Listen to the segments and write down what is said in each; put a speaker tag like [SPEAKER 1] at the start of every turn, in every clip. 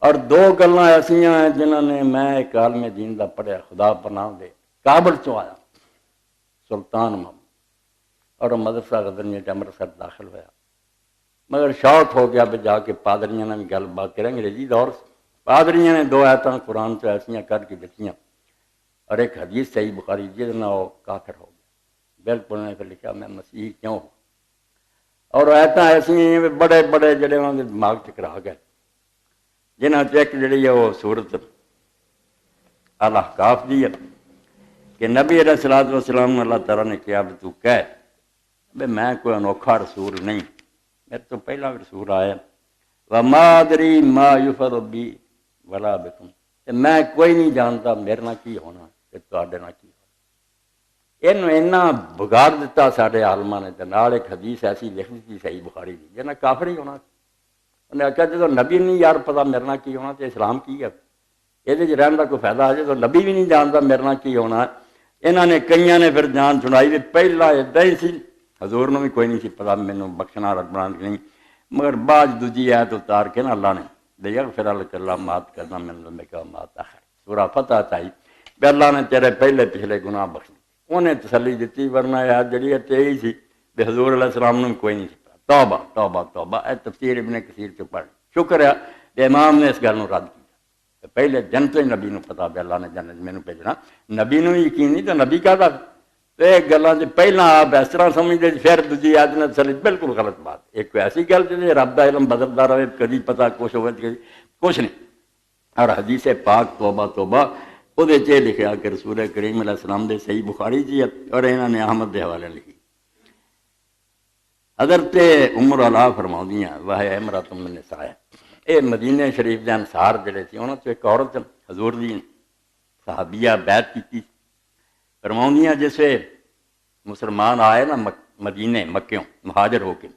[SPEAKER 1] اور دو گلاں ایسیاں ہیں جنہوں نے میں ایک عالم دین دا پڑھیا خدا پناہ دے کابل چوں آیا سلطان محمد اور مدرسہ غزنویہ چ امرتسر داخل ہوا مگر شوق ہو گیا بھی جا کے پادریاں نے بھی گل بات کریں انگریزی دور پادریاں نے دو آیتاں قرآن سے ایسیاں کر کے دتیاں اور ایک حدیث صحیح بخاری جس نہ وہ کافر ہو گیا بالکل نے پھر لکھا میں مسیح کیوں ہوں اور آیتاں ایسی بڑے بڑے جڑے انہوں نے دماغ چکرا گئے جنہاں ایک جڑی ہے وہ صورت الاحقاف دی ہے کہ نبی علیہ الصلوۃ والسلام اللہ تعالیٰ نے کہا بھی تو کہہ بے میں کوئی انوکھا رسول نہیں میرے تو پہلا بھی رسول آیا وما ادری ما یفعل بی ولا بکم میں کوئی نہیں جانتا میرے نال کی ہونا تے تواڈے نال کی ہونا اینا بگاڑ دیتا سارے عالماں نے تے نال ایک حدیث ایسی لکھ دی صحیح بخاری دی جنہاں کافر ہی ہونا انہیں آخیا جدو نبی نہیں یار پتا میرے نال کی ہونا تے اسلام کی ہے یہ رہن کا کوئی فائدہ ہے جدو نبی بھی نہیں جانتا میرے نال کی ہونا انہوں نے کئیاں نے پھر جان چھڑائی بھی پہلا ادا ہی سی حضور نے بھی کوئی نہیں سی پتا مینوں بخشنا ربنا نہیں مگر بعد دوجی آیت اتار کے نا اللہ نے بے یغفر لک اللہ معاف کرنا من ذنبک وما تأخر سورہ فتح چاہی کہ اللہ نے تیرے پہلے پچھلے گناہ بخش دیتے انہیں تسلی دیتی ورنہ آیت جڑی ہے یہی سی بے حضور علیہ السلام نے کوئی نہیں سی پتا توبہ توبہ توبہ اے تفسیر ابن کثیر چ پڑھ شکر ہے کہ امام نے اس گل رد کیا پہلے جنت ہی نبی نو پتا بھی اللہ نے جنت مینوں بھیجنا نبی نو یقین نہیں تو نبی کا یہ گلاں پہلا آپ اس طرح سمجھتے پھر دوجی آیت نے تسلی بالکل غلط بات ایک ایسی گل جی رب دا علم بدلتا رہے کدی پتا کچھ ہوئے کچھ نہیں اور حدیث پاک توبہ توبہ وہ لکھا کہ رسول کریم علیہ السلام دے صحیح بخاری جی اور انہوں نے احمد دے حوالے لکھی حضرت عمر اللہ فرماؤندیاں وہ امرأۃ من النساء یہ مدینہ شریف دے انصار جڑے تھے انہوں تو ایک عورت حضور دی صحابیہ بیعت کی فرماؤندیاں جیسے مسلمان آئے نا مدینے مکیوں مہاجر ہو کے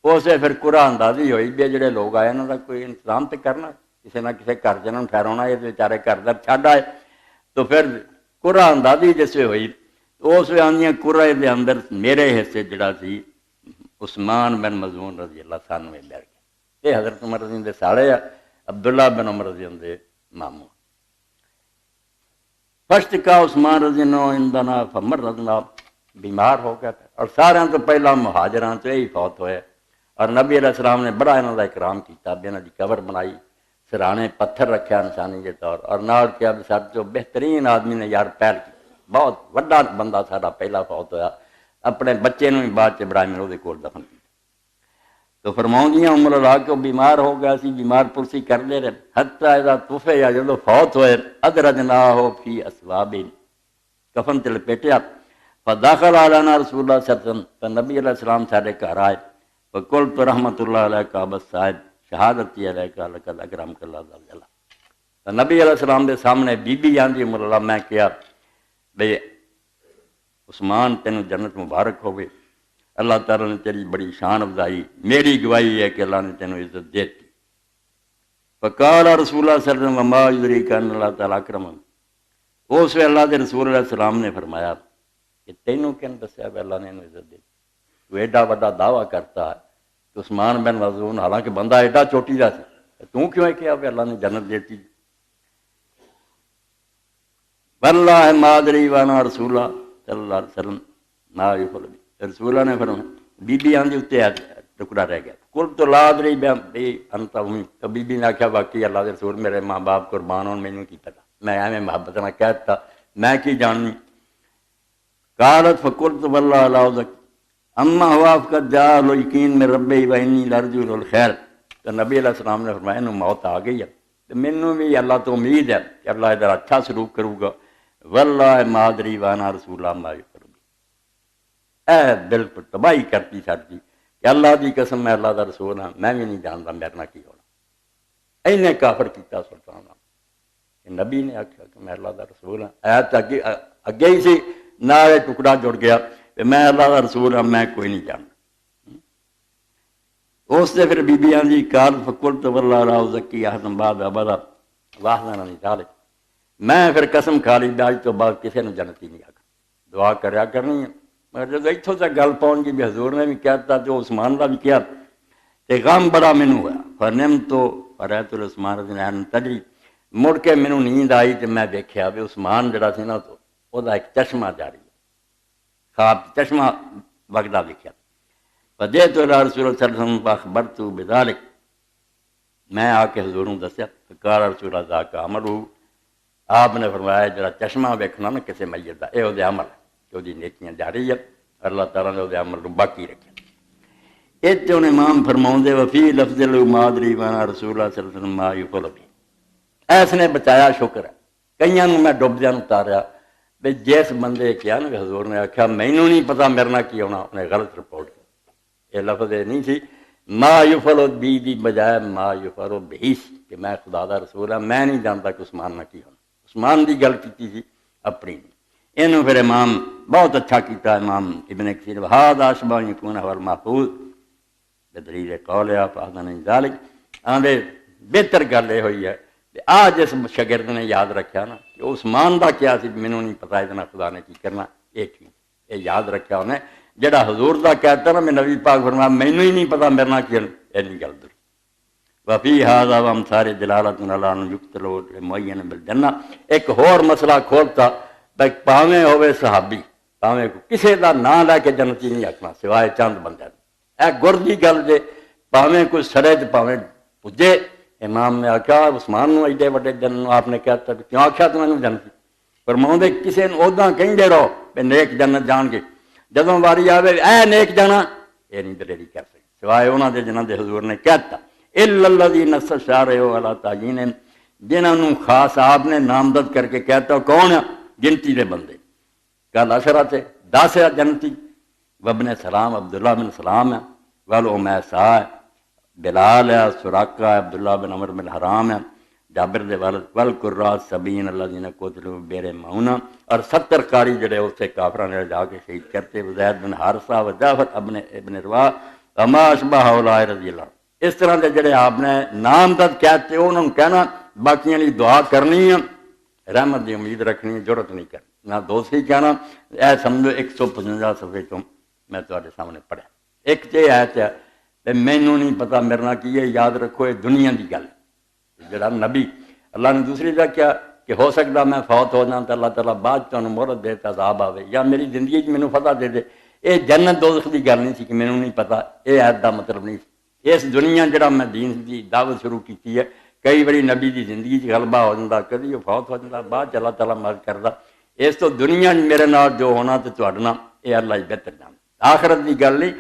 [SPEAKER 1] اسے پھر قرآ اندازی ہوئی بھی جڑے لوگ آئے انہوں کا کوئی انتظام تو کرنا کسی نہ کسی گھر جنہوں ٹھہرانا یہ بیچارے گھر در چھڈ آئے تو پھر قرآ اندازی جیسے ہوئی تو اس آندیاں قرآ دے اندر میرے حصے جڑا سی عثمان بن مظعون رضی اللہ عنہ میں بیٹھ گئے یہ حضرت عمر رضی دے ساڑے عبداللہ بن عمر رضی دے ماموں فشت کا عثمان رضی اللہ عنہ فمر رضنا بیمار ہو گیا اور سارے تو پہلا مہاجران تو یہی فوت ہوئے اور نبی علیہ السلام نے بڑا انہوں کا اکرام کیا بھی انہوں کی قبر بنائی سرانے پتھر رکھا انسانی کے طور اور نال کیا بھی سب جو بہترین آدمی نے یار پیر کی بہت وڈا بندہ سارا پہلا فوت ہویا اپنے بچے نے بھی بعد چ بڑا میں وہ کول دفن کیا تو فرماؤندیاں عمر اللہ کو بیمار ہو گیا سی بیمار پرسی کر لے رہے حتیٰ اذا توفی یا جدو فوت ہوئے ادرجناہ فی اسواب کفن تے لپیٹیا فداخل علینا رسول اللہ صلی اللہ علیہ وسلم تو نبی علیہ السلام سارے گھر آئے فقلت رحمت اللہ علیہ کعبۃ صاحب شہادتی علیہ لقد اکرمک اللہ تعالی تو نبی علیہ السلام دے سامنے بی بی آندی عمر اللہ میں کیا بھئی عثمان تینوں جنت مبارک ہوئے اللہ تعالیٰ نے تیری بڑی شان افزائی میری گواہی ہے کہ اللہ نے تینوں عزت دیتی فقال رسول اللہ صلی اللہ علیہ وسلم وما یدریک ان اللہ تعالیٰ اکرم اس وقت اللہ کے رسول علیہ السلام نے فرمایا کہ تینوں کن دسیا کہ اللہ نے انہوں عزت دی تو ایڈا بڑا دعویٰ کرتا ہے کہ عثمان بن مظعون حالانکہ بندہ ایڈا چوٹی دا سی تو کیوں ہے کہ اب اللہ نے جنت دیتی واللہ ما ادری وانا رسول اللہ صلی اللہ علیہ وسلم ما یفعل بی رسول اللہ نے فرمایا بی بی آندھی اتنے ٹکڑا رہ گیا کل تو لا ادری بی انت امی تو بی بی نے آخیا باقی اللہ کے رسول میرے ماں باپ قربان ہون مینوں کی پتا میں ایویں محبت نہ کہتا میں کی جاننی قالت فقلت واللہ لا اذک اما ہوا فقد جاء الیقین من ربی و انی لارجو الخیر تو نبی علیہ السلام نے فرمایا انہوں موت آ گئی ہے تو مینوں بھی اللہ تو امید ہے کہ اللہ ادھر اچھا سلوک کروں گا واللہ ما ادری وانا رسول اللہ ما یفعل اے بالکل تباہی کرتی سڑتی کہ اللہ دی قسم میں اللہ دا رسول ہاں میں بھی نہیں جانتا میرے نہ کی ہونا اینے کافر کیتا سلطان کہ نبی نے آخیا کہ میں اللہ دا رسول ہاں ایت اگے ہی سی نہ یہ ٹکڑا جڑ گیا کہ میں اللہ دا رسول ہاں میں کوئی نہیں جانتا اس سے پھر بی بیاں دی قال فقلت واللہ لا ازکی احدا بعد ابدا واحدا نہیں ڈالے میں پھر قسم کھا لی آج تو بعد کسی نے جنت ہی نہیں آگا دعا کریا کرنی ہے مگر جب اتوں تک گل پہنچ گئی بھی حضور نے بھی کہتا جو عثمان کا بھی کیا تو غم بڑا مینوں ہوا فرنم تو فرأيت العثمان بن عفان تجری، مڑ کے مینوں نیند آئی تے میں دیکھیا بھی عثمان جڑا سی نا او دا ایک چشمہ جاری ہے، خواب چشمہ وگدا دیکھا۔ فجئت الى رسول اللہ صلی اللہ علیہ وسلم فاخبرت بذلك، میں آ کے حضور نوں دسیا، فقال رسول اللہ ذاک عملہ، آپ نے فرمایا جڑا چشمہ ویکھنا نا کسی میت دا، اے او دے عمل کہ او دی نیکیاں جاری ہے، اللہ تعالیٰ نے او دے عمل نوں باقی رکھیا۔ اتنے انہیں امام فرماؤندے وفی لفظ المادری وانا رسول اللہ صلی اللہ علیہ وسلم ما یفعل بہ، ایس نے بچایا شکر ہے، کئیاں نوں میں ڈبدیاں نوں تاریا، بے جس بندے کیا نا حضور نے آکھیا مینوں نہیں پتا میرے نال کی ہونا، انہیں غلط رپورٹ کی۔ یہ لفظ نہیں سی ما یفعل بی دی بجائے ما یفعل بہ، کہ میں خدا دا رسول ہاں، میں نہیں جانتا کہ عثمان نہ کی ہونا، عثمان دی گل کیتی سی اپنی نہیں۔ انہوں پھر امام بہت اچھا کیتا امام ابن کثیر، وہذا اشبہ یکون هو المحفوظ بدلیل قول آپ آدھانے ذالک، آندھے بہتر گل یہ ہوئی ہے کہ آج اس شاگرد نے یاد رکھا نا کہ عثمان دا کیا سی، مینوں نہیں پتا اتنا خدا نے کی کرنا، ایک ہی یہ یاد رکھا انہیں، جڑا حضور دا کہتا نا میں نبی پاک فرمایا مینوں ہی نہیں پتا میرے نال کی ہونا، یہ نہیں گل در۔ وفی ھذا وامثال دلالۃ علی ان یقتل معین بالجنہ، ایک ہور مسئلہ کھولتا بھائی پاویں ہوئے صحابی، پاویں کسے دا نام لے کے جنتی نہیں آکھنا سوائے چند بندے، اے گر دی گل جے، پاویں کوئی سڑے تے پاویں پجے۔ امام نے آکھا عثمان نوں ایڈے وڈے جن آپ نے کہتا کیوں آکھیا تو مینوں جنتی، فرماؤندے کسے نوں اوداں کہندے رہو کہ نیک جنت جان گے، جدوں واری آوے اے نیک جانا، یہ نہیں دلیری کر سکتے سوائے انہاں دے جنہاں دے حضور نے کہتا الا الذین استشاروا علی تعیین، جنہاں نوں خاص آپ نے نامزد کر کے کہتا کون ہے، گنتی دے بندے، کل عشرہ سے 10 جنتی، وابن سلام عبداللہ بن سلام ہے، والعمیسا ہے، بلال ہے، سراقہ ہے، عبداللہ بن عمر بن حرام ہے، جابر دے والد، والقراء سبعین الذین قتلوا ببئر معونہ، اور 70 قاری جڑے اسے کافراں نے جا کے شہید کرتے، زید بن حارثہ و جعفر ابن رواح وما اشبہ ہؤلاء رضی اللہ۔ اس طرح کے جڑے آپ نے نامزد کہتے انہوں نے کہنا باقیاں لی دعا کرنی ہے، رحمت دی امید رکھنی، جرت نہیں کرنی، نہ دوسری کہنا اے سمجھو 155 صفحے تو میں تواڈے سامنے پڑھا، ایک تے آیت ہے تے مینوں نہیں پتا میرے نال کی، یاد رکھو یہ دنیا دی گل ہے، جڑا نبی اللہ نے دوسری جگہ کیا کہ ہو سکتا میں فوت ہو جاؤں تو اللہ تعالیٰ بعد تمہیں مہلت دے تے عذاب آوے، یا میری زندگی مینوں فتح دے دے، یہ جنت دوزخ دی گل نہیں سی کہ مینوں نہیں پتا، یہ آیت دا مطلب نہیں سی۔ اس دنیا جڑا میں دین دی دعوت شروع کی ہے، کئی بڑی نبی دی زندگی غلبہ ہو جاتا، کدی وہ فوت ہو جاتا، بعد اللہ تعالیٰ مدد کرتا، اس تو دنیا میرے نال جو ہونا تو تواڈے نال یہ اللہ ہی بہتر جان، آخرت دی گل نہیں،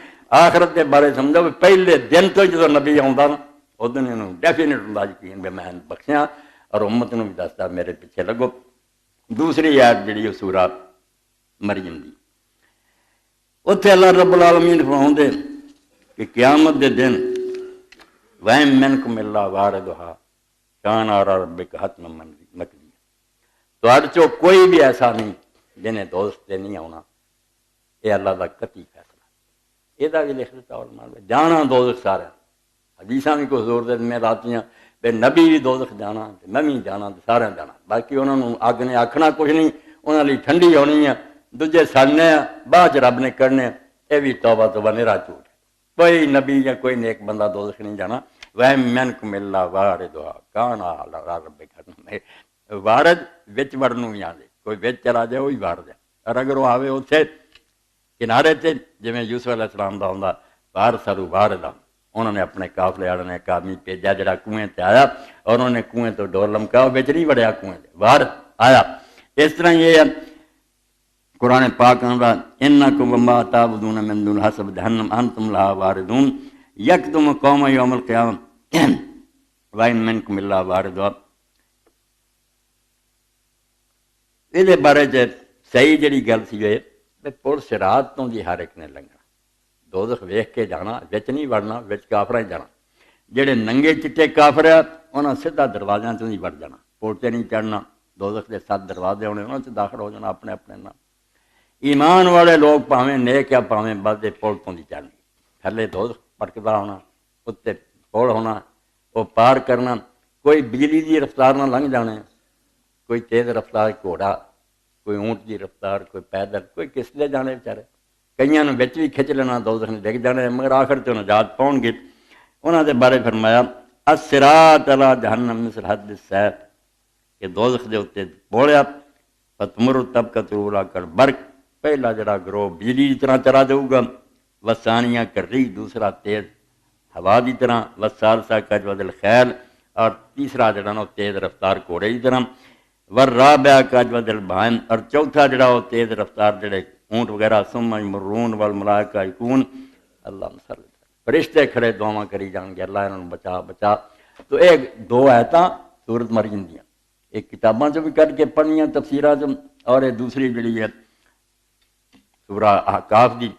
[SPEAKER 1] آخرت دے بارے سمجھو کہ پہلے دن تو جدوں نبی آوندا نا ادوں انہوں ڈیفینیٹ ہوندا یقین بھی میں بخشیاں اور امت نوں بھی دسدا میرے پیچھے لگو۔ دوسری آیت جڑی سورہ مریم دی، اتنے اللہ رب العالمین فرماؤندے کہ قیامت دے دن وَإِن مِّنكُمْ إِلَّا وَارِدُهَا كَانَ عَلَىٰ رَبِّكَ حَتْمًا مَّقْضِيًّا، تواڈے چوں کوئی بھی ایسا نہیں جنہیں دوست تے نہیں آنا، یہ اللہ دا قطعی فیصلہ، یہ بھی لکھ دیتا علماء نے، جانا دوزخ سارا، حدیثاں بھی کوئی حضور دے میں راتیاں بے نبی بھی دوزخ جانا، میں بھی جانا، سارے جانا، باقی انہوں نے اگ نے آکھنا کچھ نہیں، انہوں نے ٹھنڈی ہونی ہے، دوجے سڑنے ہیں، بعد رب نے کرنے، یہ بھی توبہ توبہ نیرا جھوٹ، کوئی نبی یا کوئی نیک بندہ دوزخ نہیں جانا۔ وَإِن مِّنكُمْ إِلَّا وَارِدُهَا كَانَ عَلَىٰ رَبِّكَ حَتْمًا، وارد وچ وڑنوں بھی آندے، کوئی وچ چلا جائے وہی وار دے، اور اگر وہ آوے اتنے کنارے تے جویں یوسف علیہ السلام دا ہوندا وار سرو واردا، انہوں نے اپنے قافلے والے نے ایک آدمی بھیجا جڑا کنویں تے آیا اور انہوں نے کنویں تو ڈور لمکا، وچ نہیں وڑیا کنویں تے، وار آیا۔ اس طرح یہ قرآن پاک آندا انکم وما تعبدون من دون حسب جہنم انتم لہا واردون یکتم قوم یوم القیامہ وَإِن مِّنكُمْ إِلَّا وَارِدُهَا۔ یہ بارے صحیح جڑی گل سی ہے پل صراط تو جی ہر ایک نے لنگنا، دوزخ ویکھ کے جانا، وچ نہیں وڑنا، وچ کافراں جانا، جڑے ننگے چٹے کافر ہیں انہاں سیدھا دروازیاں تو نہیں وڑ جانا، پل تے نہیں چڑھنا، دوزخ دے 7 دروازے ہونے انہاں سے داخل ہو جانا اپنے اپنے نام۔ ایمان والے لوگ پاویں نیک یا پاویں بد پل تو نہیں چڑھنے، تھلے دوزخ پٹکدا ہونا، اتنے پل ہونا، وہ پار کرنا، کوئی بجلی دی رفتار نہ لنگھ جانے، کوئی تیز رفتار گھوڑا، کوئی اونٹ کی رفتار، کوئی پیدل، کوئی کس لے جانے بیچارے، کئیاں نوں وچ بھی کھچ لینا، دوزخ نے ڈگ جانے، مگر آخر تے نجات پاؤن گے۔ انہاں دے بارے فرمایا الصراط علی جہنم مثل حد السیف کہ دوزخ دے اتنے بولیا فتمر تب کا ترولا کر برق پہلا جڑا گروہ بجلی کی طرح چلا دوں گا وسانیاں کر رہی دوسرا تیز ہوا کی طرح وسالسا کجود الخیل اور تیسرا جڑا نا تیز رفتار گھوڑے کی طرح والرابع کجود البہائم اور چوتھا جڑا وہ تیز رفتار جڑے اونٹ وغیرہ ثم یمرون والملائکہ یکون اللہ مسلم فرشتے کھڑے دعاواں کری جان گے اللہ انہوں بچا بچا. تو ایک دو آیتاں سورت مریم دیاں ایک کتاباں چ بھی کر کے پڑھنیاں تفسیراں چ اور ایک دوسری جڑی ہے سورہ احقاف دی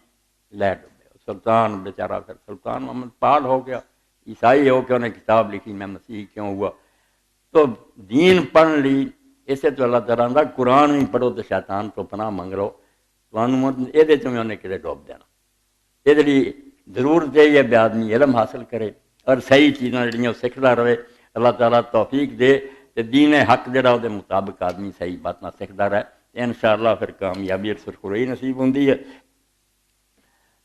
[SPEAKER 1] لے ڈبے سلطان بیچارہ پھر سلطان محمد پال ہو گیا عیسائی ہو کے انہیں کتاب لکھی میں مسیح کیوں ہوا. تو دین پڑھ لی اسے تو اللہ تعالیٰ دا قرآن بھی پڑھو تو شیطان تو پناہ منگ لو یہ انہیں کدے ڈوب دینا. یہ لیے ضرورت ہے بھی آدمی علم حاصل کرے اور صحیح چیزاں جڑیاں سیکھتا رہے. اللہ تعالیٰ توفیق دے تو دین حق جڑا وہ مطابق آدمی صحیح بات نہ سیکھتا رہے انشاءاللہ پھر کامیابی اور سرخروئی نصیب ہوندی ہے.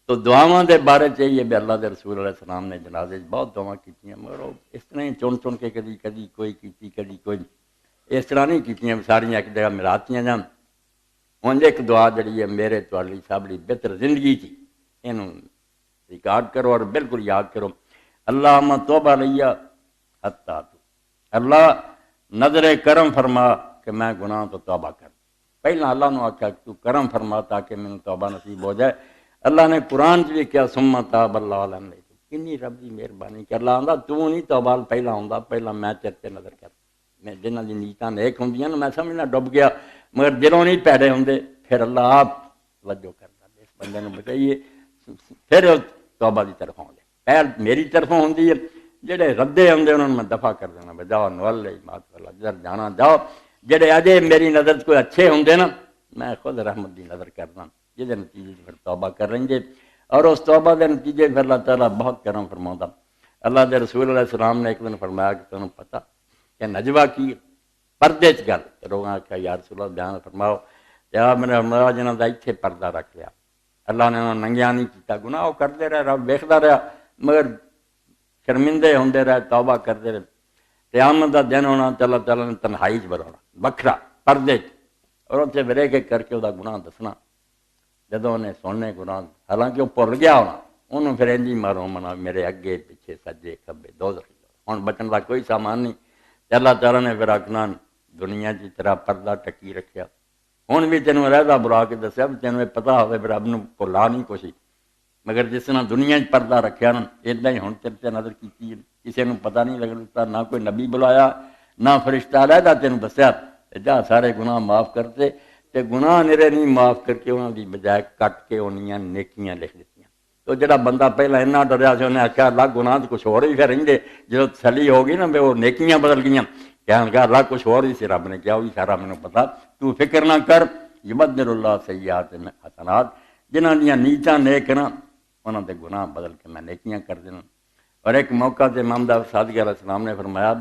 [SPEAKER 1] تو دعاواں دے بارے چاہیے بھی اللہ دے رسول علیہ السلام نے جنازے بہت دعاواں کیتیاں مگر وہ اس طرح ہی چن چن کے کدی کدی کوئی کیتی کدی کوئی اس طرح نہیں کیتیاں ساریاں ایک جگہ ملاتیاں جان. ہوں ایک دعا جڑی ہے میرے تواڈی سب لی بہتر زندگی تھی اینوں ریکارڈ کرو اور بالکل یاد کرو. اللہم توبہ لیا حتی تو اللہ نظر کرم فرما کہ میں گناہ تو توبہ کر. پہلا اللہ نے آخیا تو کرم فرما تاکہ میں توبہ نصیب ہو جائے. اللہ نے قرآن بھی کیا ثم تاب اللہ علیہ کنی رب کی مہربانی کہ اللہ آندا تو نہیں توبہ پہلا ہوندا پہلا میں تیرے تے نظر کر. میں جنہ دی نیتاں نیک ہوندیاں نا میں سمجھنا ڈب گیا مگر دلوں نہیں پیڑے ہوندے پھر اللہ آپ توجہ کرتا اس بندے نے بچائیے پھر توبہ دی طرف آؤں پہل میری طرفوں ہوندی ہے جڑے ردے ہوندے انہوں نے میں دفع کر دینا بجاؤ نول مات والا جدھر جانا جاؤ. جڑے اجے میری نظر کوئی اچھے ہوندے نا میں خود رحمت دی نظر کرنا جہد نتیجے پھر توبہ کر رہیں گے اور اس توبہ کے نتیجے پھر اللہ تعالیٰ بہت کرم فرماؤں. اللہ دے رسول علیہ السلام نے ایک دن فرمایا کہ تمہیں پتہ کہ نجوہ کی پردے چ گل لوگوں نے آخیا یا رسول اللہ بیان فرماؤ یا میرے ہمراہ جنہوں کا اتنے پردہ رکھ لیا اللہ نے انہوں ننگیا نہیں کیتا گناہ وہ کرتے رہے رب ویکھدا رہا مگر شرمندے ہوندے رہے توبہ کرتے رہے. قیامت کا دن ہونا تو اللہ تعالیٰ نے تنہائی چ بلانا بکھرا پردے چ اور اتنے ورے کے کر کے وہ گناہ دسنا جدوں انہیں سننے گناہ حالانکہ وہ بھول گیا ہونا انہوں پھر انجی مارو منا میرے اگے پیچھے سجے کھبے دوزخ ہوں بچن کا کوئی سامان نہیں. اللہ تعالیٰ نے پھر آخنا دنیا کی طرح پردہ ٹکی رکھیا ہوں بھی تینوں رہدا بلا کے دسیا بھی تینوں پتا ہوئے پھر رب بھلا نہیں کچھ مگر جس طرح دنیا پردہ رکھیا نا ادا ہی ہوں تیرے نظر کی کسی نے پتہ نہیں لگتا نہ کوئی نبی بلایا نہ فرشتہ رہدا تینوں دسیا جا سارے گناہ معاف کرتے تے گناہ نرے نہیں معاف کر کے انہوں دی بجائے کٹ کے انہیاں نیکیاں لکھ دیتیاں. تو جڑا بندہ پہلا اتنا ڈریا سے انہیں آخیا اللہ گناہ تو کچھ اور بھی پھر رہتے جب تسلی ہو گئی نا بھی وہ نیکیاں بدل گئیاں کہنے لگا اللہ کچھ اور ہی سی رب نے کیا وہی سارا مینوں پتا تو فکر نہ کر یبدل اللہ سیئات میں حسنات جنہاں دیاں نیتاں نیک نا انہاں دے گناہ بدل کے میں نیکیاں کر دینا. اور ایک موقع تے امام صادق علیہ السلام نے فرمایا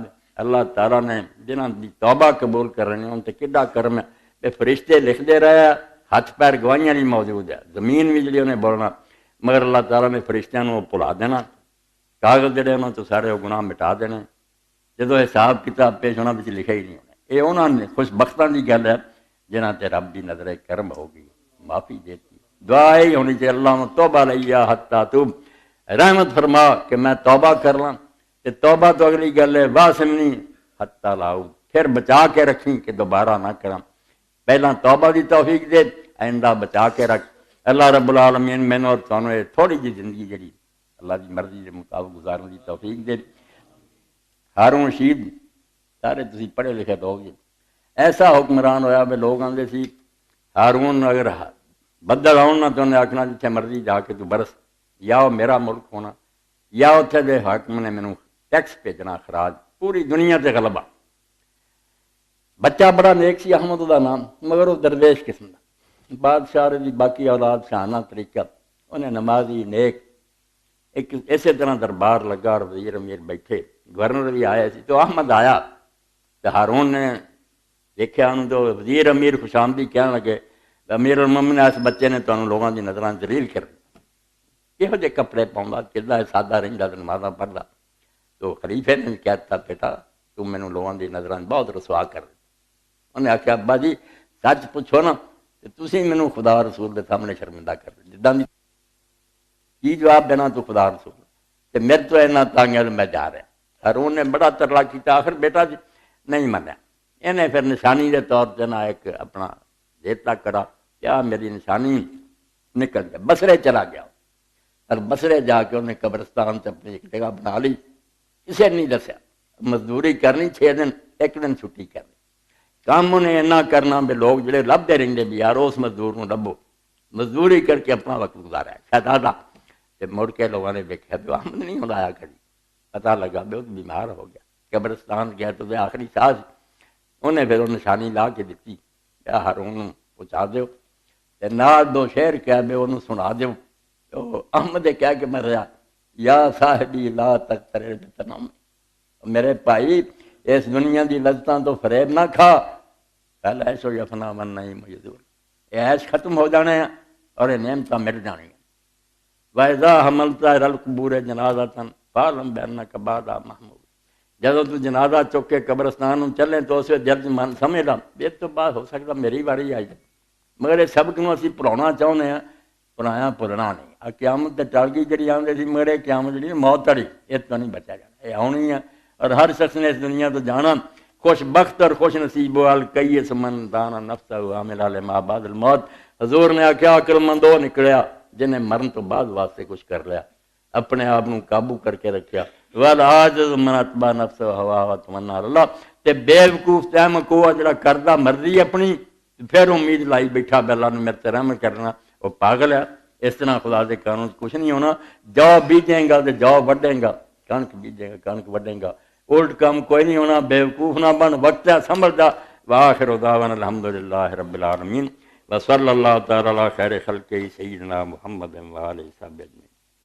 [SPEAKER 1] اللہ تعالیٰ نے جنہاں دی توبہ قبول کر رہے ہیں ان تے کڈا کرم ہے فرشتے لکھتے رہے ہاتھ پیر گواہیاں نہیں موجود ہے زمین بھی جڑی انہیں بولنا مگر اللہ تعالیٰ نے فرشتیاں کو بھلا دینا کاغذ جڑے انہوں تو سارے وہ گناہ مٹا دینے جدو حساب کتاب پیش ہونا بچ لکھا ہی نہیں ہونا. یہ انہوں نے خوش بختاں کی گل ہے جنہاں تے رب دی نظر کرم ہوگی معافی دیتی. دعا ہی ہونی چاہیے اللہ توبہ لیا حتی تو رحمت فرما کہ میں توبہ کر لوں تے توبہ تو اگلی گل ہے واسمنی حتی لاؤ پھر بچا کے رکھیں کہ دوبارہ نہ کریں. پہلا توبہ دی توفیق دے آئندہ بچا کے رکھ. اللہ رب العالمین مینوں اور تانوں تھوڑی جی زندگی جڑی اللہ دی مرضی کے مطابق گزارنے دی توفیق دے. ہارون رشید سارے تسی پڑھے لکھے لوگ جی ایسا حکمران ہویا بھی لوگ آندے سی ہارون اگر بدل آؤ نہ تو انہیں آخنا جتنے مرضی جا کے تو برس یا وہ میرا ملک ہونا یا اتنے دے حاکم نے مینوں ٹیکس بھیجنا خراج پوری دنیا تے غلبہ. بچہ بڑا نیک سی احمد دا نام مگر وہ درویش قسم دا بادشاہ دی باقی اولاد شانہ طریقہ انہیں نمازی نیک ایک اسی طرح دربار لگا اور وزیر امیر بیٹھے گورنر بھی آیا سی تو احمد آیا تو ہارون نے دیکھا انہوں تو وزیر امیر خوش آمدی کہنے لگے امیر المومنین اس بچے نے تمہیں لوگوں کی نظراں ذلیل کر دیا کہو جے کپڑے پاؤں کدا سادہ رہندا نمازاں پڑھدا تو خلیفے نے کہتا بیٹا تم مینوں لوگوں دی نظراں بہت رسوا کر دے. انہیں آخیا ابا جی سچ پوچھو نا تو تسی مینوں خدا رسول دے سامنے شرمندہ کر دے جداں دی کی جواب دینا تو خدا رسول تے میرے تو اینا تنگ ہے میں جا رہا. ہارون نے بڑا ترلا کیتا آخر بیٹا جی نہیں منیا. انہیں پھر نشانی دے طور تے نہ ایک اپنا دیتا کرا کیا میری نشانی نکل گیا. بصرے چلا گیا اور بصرے جا کے انہیں قبرستان سے اپنی ایک جگہ بنا لی. کسے نہیں دسیا. مزدوری کرنی 6 دن 1 دن چھٹی کرنی. کام انہیں اینا کرنا بھی لوگ جڑے لبتے رہتے بھی یار اس مزدور کو لبو. مزدوری کر کے اپنا وقت گزارا ہے شہزادہ. تے مڑ کے لوگوں نے دیکھا بھی آمد نہیں ہوتا کبھی. پتا لگا بھی وہ بیمار ہو گیا. قبرستان گیا تو آخری ساز انہیں پھر وہ نشانی لا کے دیتی یا ہارون پہنچا دیو تے نال 2 شعر کہہ بھی انہوں سنا دیو. احمد کہہ کے مریا یا صاحبی لا تغتر بتنام. میرے بھائی اس دنیا دی لذتاں تو فریب نہ کھا. پہلے ایسو یفنا من نہیں مجدور. یہ ایش ختم ہو جانے ہیں اور یہ نعمتاں مل جانی ہیں. وَإِذَا حَمَلْتَ إِلَى الْقُبُورِ جَنَازَةً فَاعْلَمْ بِأَنَّكَ بَعْدَهَا مَحْمُولٌ. جب تو جنازہ چک کے قبرستان چلیں تو اس وقت جلد من سمجھ لا یہ تو بات ہو سکتا میری باری آئی. مگر یہ سب کو اسی پڑھانا چاہتے ہیں پڑھایا پڑھنا نہیں. قیامت تے ٹل گئی جڑی آندے سی مگر قیامت جڑی موت تڑی یہ تو نہیں بچا جانا. یہ آنی ہے اور ہر شخص نے اس دنیا تو جانا. خوش بخت اور خوش نصیب الکیس من دانا نفسہ عاملہ لما بعد الموت. حضور نے آخیا عقل مند وہ نکلیا جنہیں مرن تو بعد واسطے کچھ کر لیا اپنے آپ کو قابو کر کے رکھیا. والعاجز من اتبع نفسہ ہوا وتمنى على اللہ. تے بیوقوف تیم کو جڑا کردا مرضی اپنی پھر امید لائی بیٹھا بھی اللہ نے میرے تے رحم کرنا وہ پاگل ہے. اس طرح خدا دے قانون کچھ نہیں ہونا. جو بیجیں گا تے جو وڈیں گا. کنک بیجیں گا کنک وڈیں گا. الٹ کام کوئی نہیں ہونا. بیوقوف نہ بن وقت ہے سنبھل جا. وآخر دعوانا الحمدللہ رب العالمین وصلی اللہ تعالی علی خیر خلقہ سیدنا محمد و آلہ وصحبہ اجمعین.